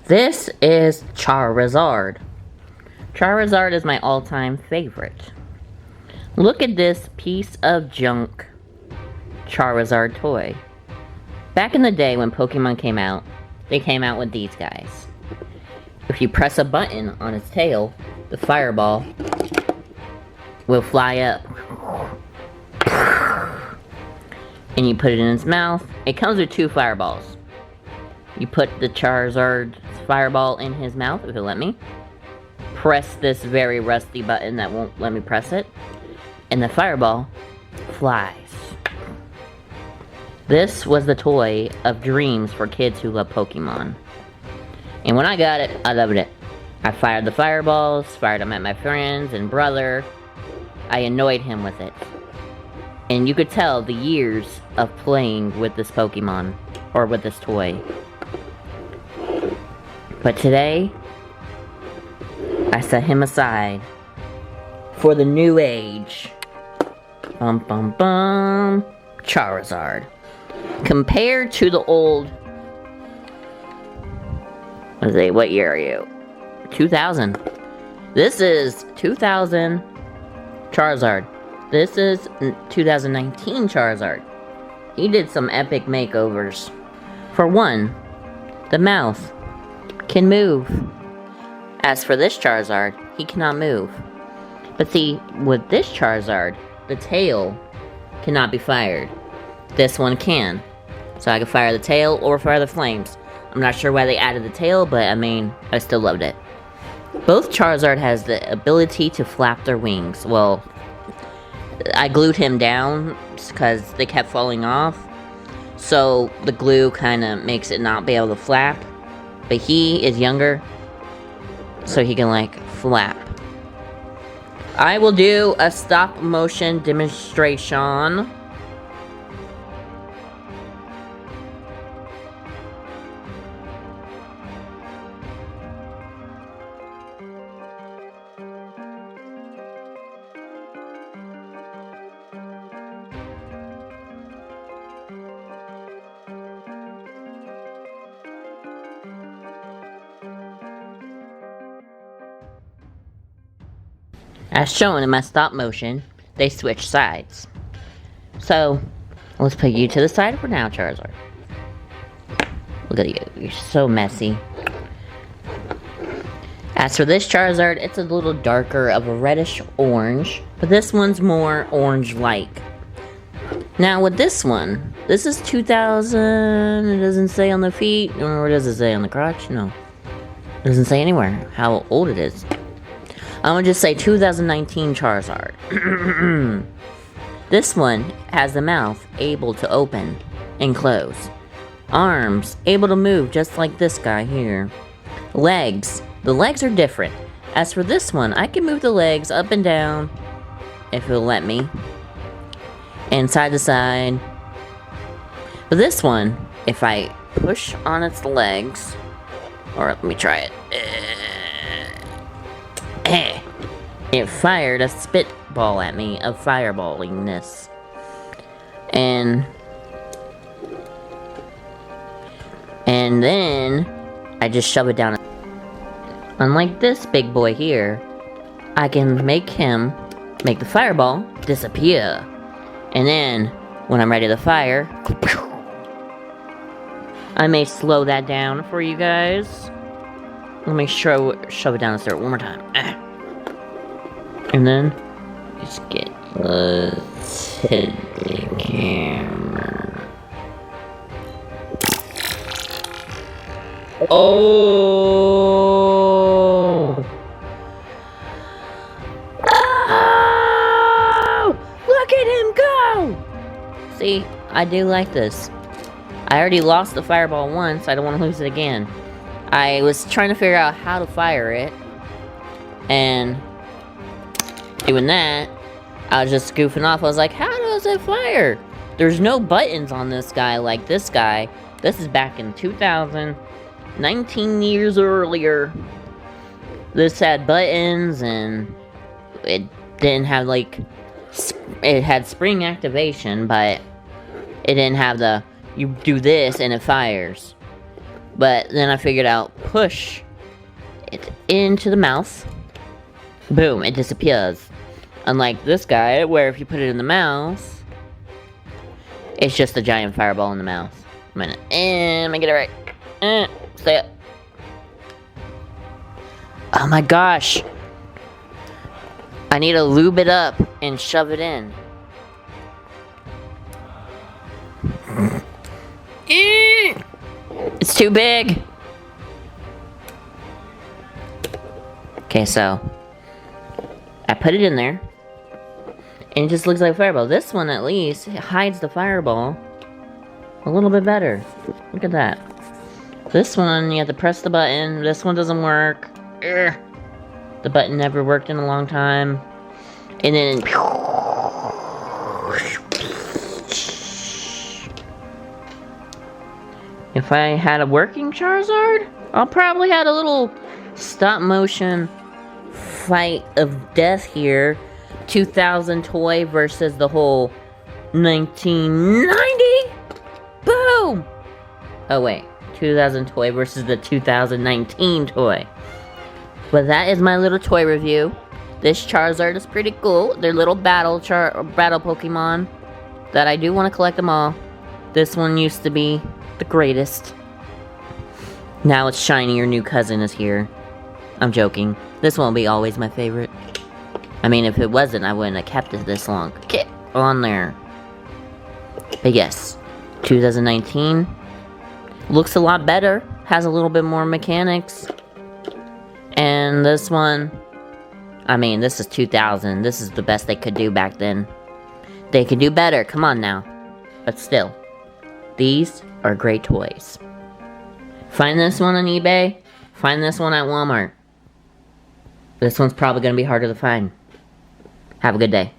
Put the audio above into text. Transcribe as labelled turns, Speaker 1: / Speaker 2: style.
Speaker 1: This is Charizard. Charizard is my all-time favorite. Look at this piece of junk Charizard toy. Back in the day when Pokemon came out, they came out with these guys. If you press a button on its tail, the fireball will fly up. And you put it in its mouth. It comes with 2 fireballs. You put the Charizard's fireball in his mouth, if it'll let me. Press this very rusty button that won't let me press it. And the fireball flies. This was the toy of dreams for kids who love Pokemon. And when I got it, I loved it. I fired the fireballs, fired them at my friends and brother. I annoyed him with it. And you could tell the years of playing with this Pokemon, or with this toy. But today, I set him aside for the new age. Bum bum bum. Charizard. Compared to the old... Let's see, what year are you? 2000. This is 2000 Charizard. This is 2019 Charizard. He did some epic makeovers. For one, the mouth can move. As for this Charizard, he cannot move. But see, with this Charizard, the tail cannot be fired. This one can. So I can fire the tail or fire the flames. I'm not sure why they added the tail, but I mean, I still loved it. Both Charizard has the ability to flap their wings. Well, I glued him down because they kept falling off. So the glue kind of makes it not be able to flap. But he is younger, so he can like flap. I will do a stop motion demonstration. As shown in my stop motion, they switch sides. So, let's put you to the side for now, Charizard. Look at you, you're so messy. As for this Charizard, it's a little darker of a reddish orange, but this one's more orange-like. Now with this one, this is 2000, it doesn't say on the feet, or does it say on the crotch? No. It doesn't say anywhere how old it is. I'm gonna just say 2019 Charizard. This one has the mouth able to open and close. Arms able to move just like this guy here. Legs. The legs are different. As for this one, I can move the legs up and down if it'll let me. And side to side. But this one, if I push on its legs, or let me try it. It fired a spitball at me of fireballingness. And then I just shove it down. Unlike this big boy here, I can make the fireball disappear. And then when I'm ready to fire, I may slow that down for you guys. Let me shove it down the throat one more time. And then just get let's hit the camera. Oh! Oh! Look at him go! See, I do like this. I already lost the fireball once, I don't want to lose it again. I was trying to figure out how to fire it, and doing that, I was just goofing off. I was like, how does it fire? There's no buttons on this guy like this guy. This is back in 2000, 19 years earlier. This had buttons, and it didn't have like, it had spring activation, but it didn't have the, you do this and it fires. But then I figured out, push it into the mouse. Boom, it disappears. Unlike this guy, where if you put it in the mouse, it's just a giant fireball in the mouse. A minute. And let me get it right. Stay up. Oh my gosh. I need to lube it up and shove it in. It's too big. Okay, so I put it in there, and it just looks like a fireball. This one, at least, hides the fireball a little bit better. Look at that. This one, you have to press the button. This one doesn't work. Ugh. The button never worked in a long time. And then... if I had a working Charizard, I'll probably had a little stop-motion fight of death here. 2000 toy versus the whole 1990? Boom! Oh wait, 2000 toy versus the 2019 toy. But that is my little toy review. This Charizard is pretty cool. They're little battle Pokemon that I do want to collect them all. This one used to be the greatest. Now it's shiny, your new cousin is here. I'm joking. This won't be always my favorite. I mean, if it wasn't, I wouldn't have kept it this long. Get on there. But yes, 2019 looks a lot better. Has a little bit more mechanics. And this one, I mean, this is 2000. This is the best they could do back then. They could do better. Come on now. But still, these are great toys. Find this one on eBay. Find this one at Walmart. This one's probably going to be harder to find. Have a good day.